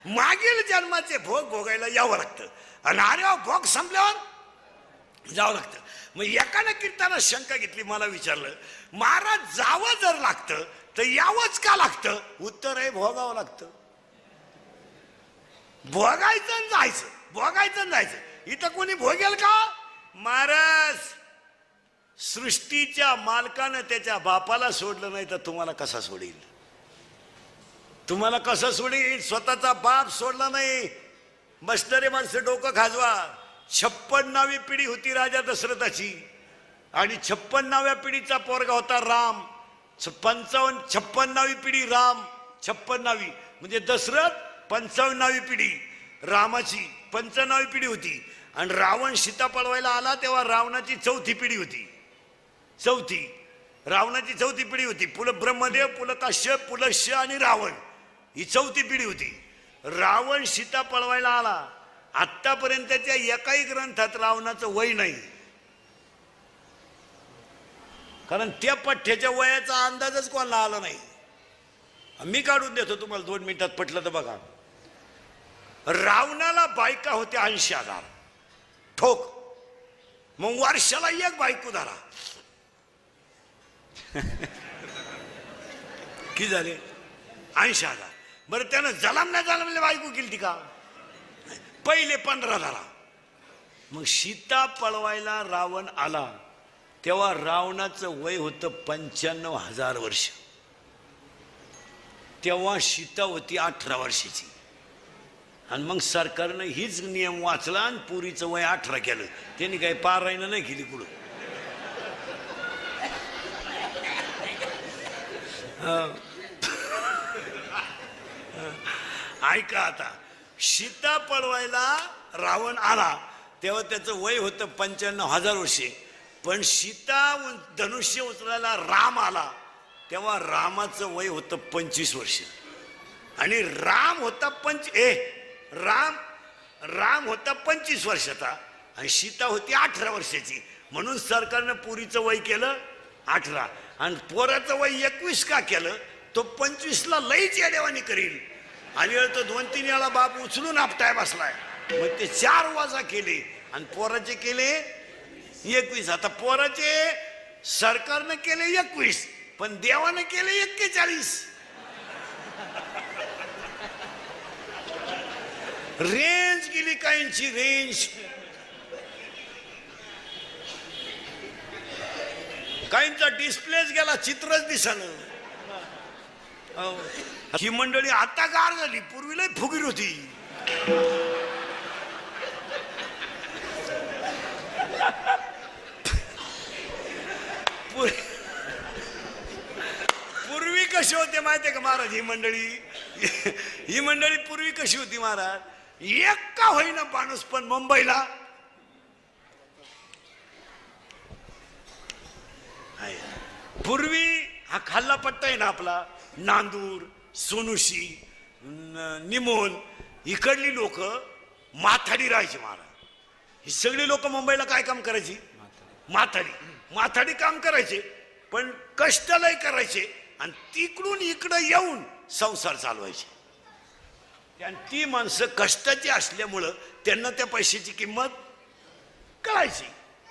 मागील जन्माचे भोग भोगायला यावं लागतं आणि अरे भोग संपल्यावर जावं लागतं. मग एकानं कीर्तनात शंका घेतली, मला विचारलं महाराज जावं जर लागतं तर यावंच का लागतं? उत्तर आहे भोगावं लागतं. भोगायचं आणि जायचं, भोगायचं आणि जायचं. इथं कोणी भोगेल का? महाराज सृष्टीच्या मालकानं त्याच्या बापाला सोडलं नाही तर तुम्हाला कसा सोडील? तुम्हाला कसं सोडील? स्वतःचा बाप सोडला नाही. मस्टरे माणसं डोकं खाजवा. 56वी पिढी होती राजा दशरथाची आणि 56व्या पिढीचा पोरगा होता राम. 56वी पिढी राम, 56वी म्हणजे दशरथ 55वी पिढी रामाची 55वी पिढी होती. आणि रावण सीता पळवायला आला तेव्हा रावणाची 4थी पिढी होती. रावणाची 4थी पिढी होती. पुल ब्रह्मदेव, पुल काश्यप, पुलश्य आणि रावण, ही 4थी पिढी होती. रावण सीता पळवायला आला. आतापर्यंतच्या एकाही ग्रंथात रावणाचं वय नाही, कारण त्या पठ्याच्या वयाचा अंदाजच कोणाला आला नाही. मी काढून देतो तुम्हाला 2 मिनिटात, पटलं तर बघा. रावणाला बायका होत्या 80,000 ठोक. मग वर्षाला एक बायको धरा, किती झाले? 80,000. बरं त्यानं जलमल्या बायको केली का? पहिले 15 धरा. मग सीता पळवायला रावण आला तेव्हा रावणाचं वय होतं 95,000 वर्ष. तेव्हा सीता होती 18 वर्षाची. आणि मग सरकारनं हीच नियम वाचला आणि पुरीचं वय 18 केलं. त्यांनी काही पारायण नाही केली कुठं. ऐका आता, सीता पळवायला रावण आला तेव्हा त्याचं वय होतं 95,000 वर्षे. पण सीता धनुष्य उचलायला राम आला तेव्हा रामाचं वय होतं 25 वर्ष. आणि राम होता राम होता 25 वर्षाचा आणि सीता होती 18 वर्षाची. म्हणून सरकारनं पुरीचं वय केलं 18 आणि पोराचं वय 21 का केलं? तो 25ला लईच येडेवानी करील. आणि तो 2-3 वेळा बाप उचलून आपटाय बसलाय. मग ते 4 वाजा केले आणि पोराचे केले 21. आता पोराचे सरकारनं केले 21 पण देवानं केले 41. रेंज गेली काहींची, रेंज. काहींचा डिस्प्लेच गेला, चित्रच दिसणं. ही मंडळी आता गार झाली, पूर्वी लय फुगीर होती. पूर्वी कशी होते माहितीये का महाराज? ही मंडळी पूर्वी कशी होती महाराज? एक का होईना माणूस पण मुंबईला पूर्वी हा खाल्ला पट्टा आहे ना आपला, नांदूर, सोनुशी, निमोन, इकडली लोक माथाडी राहायची महाराज. ही सगळी लोक मुंबईला काय काम करायची? माथाडी काम करायचे, पण कष्ट लय करायचे आणि तिकडून इकडं येऊन संसार चालवायचे. आणि ती माणसं कष्टाची असल्यामुळं त्यांना त्या पैशाची किंमत कळायची.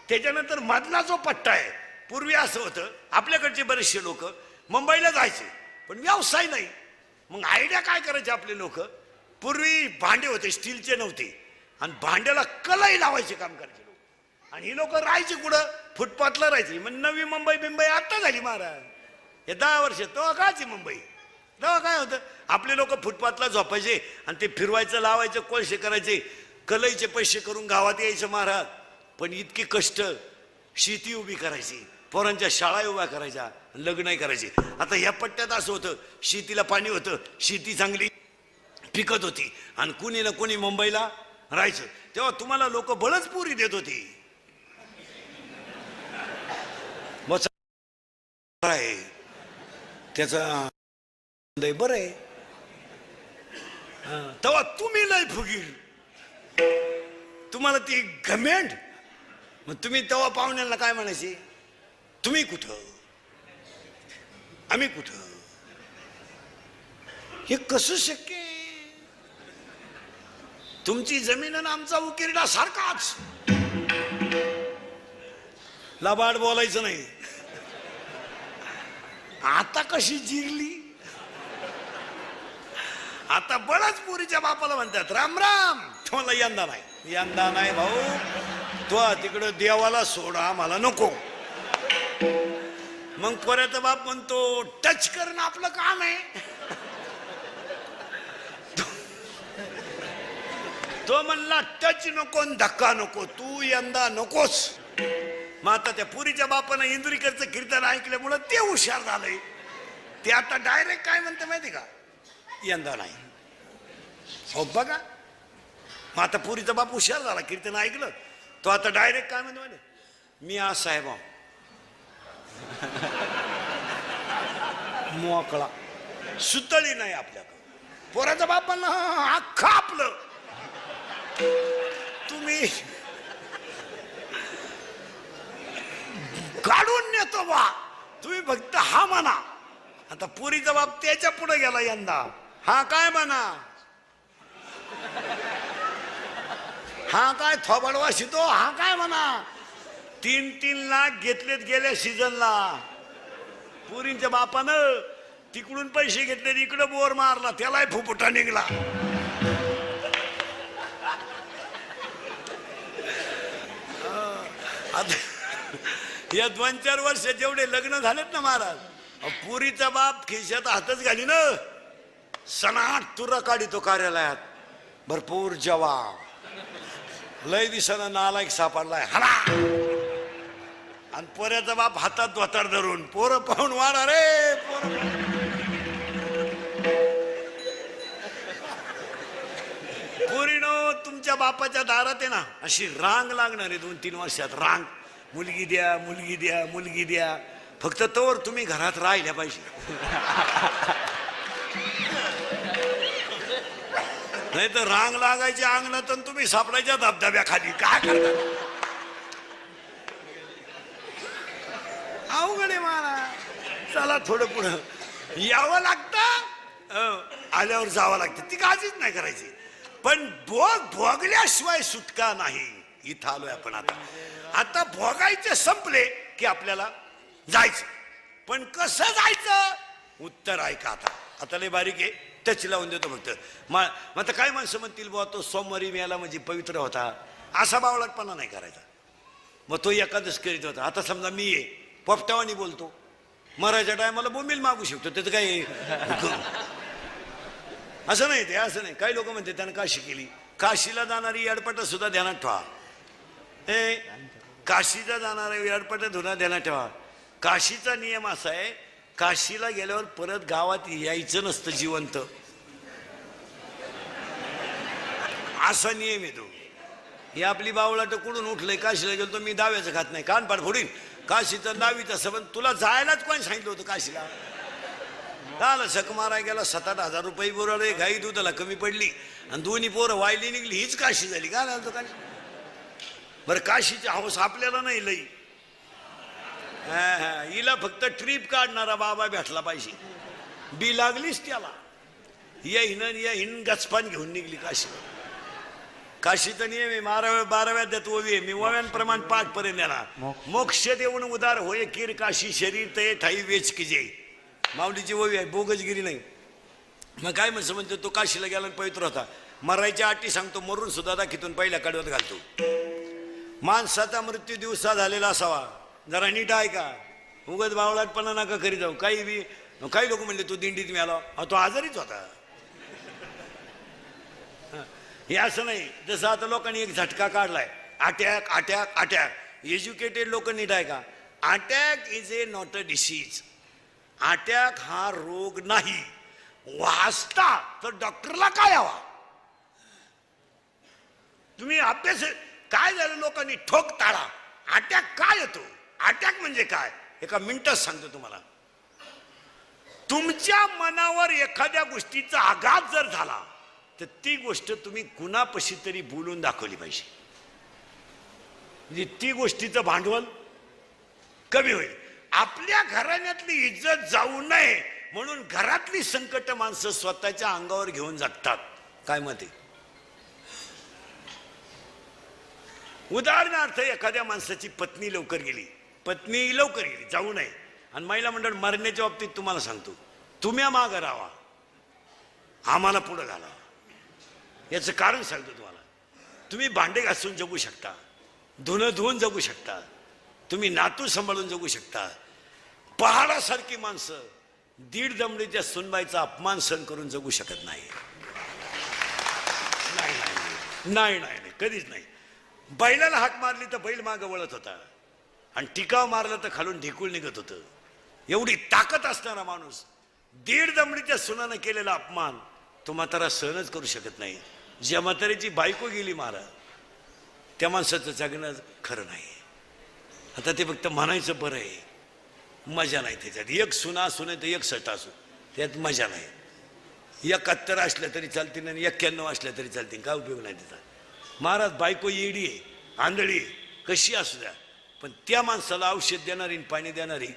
त्याच्यानंतर मधला जो पट्टा आहे, पूर्वी असं होतं आपल्याकडचे बरेचसे लोक मुंबईला जायचे पण व्यवसाय नाही. मग आयडिया काय करायचे आपले लोक? पूर्वी भांडे होते, स्टीलचे नव्हते, आणि भांड्याला कलाई लावायचे काम करायचे लोक. आणि ही लोक राहायची कुठं? फुटपाथला राहायची. मग नवी मुंबई आता झाली महाराज. हे 10 वर्ष तेव्हा कायची मुंबई? तेव्हा काय होतं? आपले लोक फुटपाथला झोपायचे आणि ते फिरवायचं, लावायचं, कोळशे करायचे, कलईचे पैसे करून गावात यायचं महाराज. पण इतकी कष्ट, शेती उभी करायची, पोरांच्या शाळा उभ्या करायच्या, लग्नही करायचे. आता या पट्ट्यात असं होतं, शेतीला पाणी होतं, शेती चांगली पिकत होती आणि कुणी ना कुणी मुंबईला राहायचं. तेव्हा तुम्हाला लोक बळच पुरी देत होती. आहे त्याचा बरं आहे. तेव्हा तुम्ही लय फुगीर, तुम्हाला ती घमेंड. मग तुम्ही तेव्हा पाहुण्यांना काय म्हणायचे? तुम्ही कुठं, आम्ही कुठं? हे कसं शक्य आहे? तुमची जमीन आणि आमचा उकिरडा सारखाच. लबाड बोलायचं नाही. आता कशी जिरली. आता बळच पुरीच्या बापाला म्हणतात राम राम. तुम्हाला यंदा नाही, यंदा नाही भाऊ. तो तिकडं देवाला सोडा, आम्हाला नको. मग पोऱ्याचा बाप म्हणतो टच करणं आपलं काम आहे. तो म्हणला टच नको, धक्का नको, तू यंदा नकोस. मग आता त्या पुरीच्या बापानं इंद्रिकरचं कीर्तन ऐकल्यामुळं ते हुशार झालंय. ते आता डायरेक्ट काय म्हणते माहिती का, यंदा नाही. हो बघा, मग आता पुरीचा बाप हुशार झाला, कीर्तन ऐकलं. तो आता डायरेक्ट काय म्हणतो माहिती, मी आज साहेब मोकळा. सुतळी नाही आपल्याकडं. पोराचा बाप म्हणला अख्खा आपलं. तुम्ही काढून नेतो बा, तुम्ही फक्त हा म्हणा. आता पुरीचा बाप त्याच्या पुढे गेला यंदा. हा काय म्हणा, हा काय थोबडवा शितो, हा काय म्हणा. 3-3 लाख घेतलेत गेल्या सीझनला. पुरींच्या बापानं तिकडून पैसे घेतले, इकडं बोर मारला, त्यालाही फुफुटा निघला. आता या 2-4 वर्ष जेवढे लग्न झालेत ना महाराज, पुरीचा बाप खिशात हातच घाली ना, सनाट तुरा काढितो कार्यालयात. भरपूर जवाब, लय दिसाना नालायक सापडलाय हला. आणि पोऱ्याचा बाप हातात धोतर धरून, पोरं पाहून वाढा रे पोर. पोरीनो तुमच्या बापाच्या दारात आहे ना अशी रांग लागणार आहे 2-3 वर्षात. रांग, मुलगी द्या, मुलगी द्या, मुलगी द्या. फक्त तोवर तुम्ही घरात राहिल्या पाहिजे. नाही तर रांग लागायची अंगणात आणि तुम्ही सापडायच्या धबधब्याखाली. काय करता, अवघड आहे महाराज. चला थोडं पुढं यावं लागतं, आल्यावर जावं लागतं. ती काळजीच नाही करायची. पण भोगल्याशिवाय सुटका नाही. इथं आलोय आपण आता. आता भोगायचे संपले की आपल्याला जायचं. पण कसं जायचं, उत्तर ऐका. आता आता लय बारीक आहे, टच लावून देतो फक्त. मग काय माणसं म्हणतील बुवा तो सोमवारी मेला म्हणजे पवित्र होता, असा बावळटपणा नाही करायचा. मग तो एकादश करीत होता. आता समजा मी आहे पोपटावानी बोलतो, मरायच्या टायमाला बोंबील मागू शकतो, त्याचं काय असं नाही. ते असं नाही. काही लोक म्हणते त्यानं काशी केली. काशीला जाणारी अडपट सुद्धा ध्यानात ठेवा. काशीला जाणारे अडपट सुद्धा ध्यानात ठेवा. काशीचा नियम असा आहे, काशीला गेल्यावर परत गावात यायचं नसतं जिवंत, असा नियम येतो. ही आपली बावळाट कुठून उठलंय, काशीला गेलो तर मी दाव्याचं खात नाही, कानपाड फोडीन. काशीचं दावीत असं, पण तुला जायलाच कोण सांगितलं होतं काशीला. काल शक माराय गेला, 7-8 हजार रुपये बोराळे, गाई दुधाला कमी पडली आणि दोन्ही पोरं वायली निघली. हीच काशी झाली. काय झालं काशी. बरं काशीची हौस आपल्याला नाही लई. हिला फक्त ट्रिप काढणारा बाबा भेटला पाहिजे. बी लागलीच त्याला. या हिन गचपान घेऊन निघली काशीला. काशीचा नियम आहे, 12व्या देत ओवी आहे. मी ओव्यांप्रमाण 5 पर्यंत येणार. मोक्ष देऊन उदार होय कीर काशी, शरीर ते ठाई वेच की जे. माऊलीची ओवी आहे, बोगसगिरी नाही. मग काय म्हणतो तो काशीला गेला पवित्र होता. मरायच्या अटी सांगतो, मरून सुद्धा दाखीतून पहिल्या कडव्यात घालतो. माणसाचा मृत्यू दिवसा झालेला असावा. जरा नीट ऐका, उगत बावळाटपणा नका करी जाऊ. काही लोक म्हणले तू दिंडीत मिळाला, तो आजारीच होता. हे असं नाही. जसं आता लोकांनी एक झटका काढलाय, अटॅक अटॅक अटॅक. एज्युकेटेड लोक नीट ऐका, attack is a not a disease. Attack हा रोग नाही. वाचता तर डॉक्टरला काय हवा. तुम्ही अभ्यास काय झालं, लोकांनी ठोक ताळा. अटॅक काय येतो, अटॅक म्हणजे काय, एका मिनिटात सांगतो तुम्हाला. तुमच्या मनावर एखाद्या गोष्टीचा आघात जर झाला तर ती गोष्ट तुम्ही कुणापाशी तरी बोलून दाखवली पाहिजे, म्हणजे ती गोष्टीचं भांडवल कमी होईल. आपल्या घराण्यातली इज्जत जाऊ नये म्हणून घरातली संकट माणसं स्वतःच्या अंगावर घेऊन जगतात. काय मत आहे. उदाहरणार्थ एखाद्या माणसाची पत्नी लवकर गेली, जाऊ नये. आणि महिला मंडळ मरण्याच्या बाबतीत तुम्हाला सांगतो, तुम्ही मागं राहा, आम्हाला पुढं घाला. याचं कारण सांगतो तुम्हाला. तुम्ही भांडे घासून जगू शकता, धुणं धुवून जगू शकता, तुम्ही नातू सांभाळून जगू शकता. पहाडासारखी माणसं दीड दमडीच्या सुनबाईचा अपमान सहन करून जगू शकत नाही. नाही नाही नाही नाही, कधीच नाही. बैलाला हाक मारली तर बैल मागं वळत होता, आणि टिकाव मारला तर खालून ढेकूळ निघत होतं. एवढी ताकद असणारा माणूस दीड दमडीच्या सुनानं केलेला अपमान तो म्हातारा सहनच करू शकत नाही. ज्या म्हाताऱ्याची बायको गेली मारा, त्या माणसाचं जगणं खरं नाही. आता ते फक्त म्हणायचं बरं आहे, मजा नाही त्याच्यात. एक सुना असू नाही तर एक सट असू, त्यात मजा नाही. 71 असल्या तरी चालतील आणि 91 असल्या तरी चालतील, काय उपयोग नाही त्याचा. महाराज बायको येडी आहे, आंधळी आहे, कशी असू द्या, पण त्या माणसाला औषध देणारी पाणी देणारी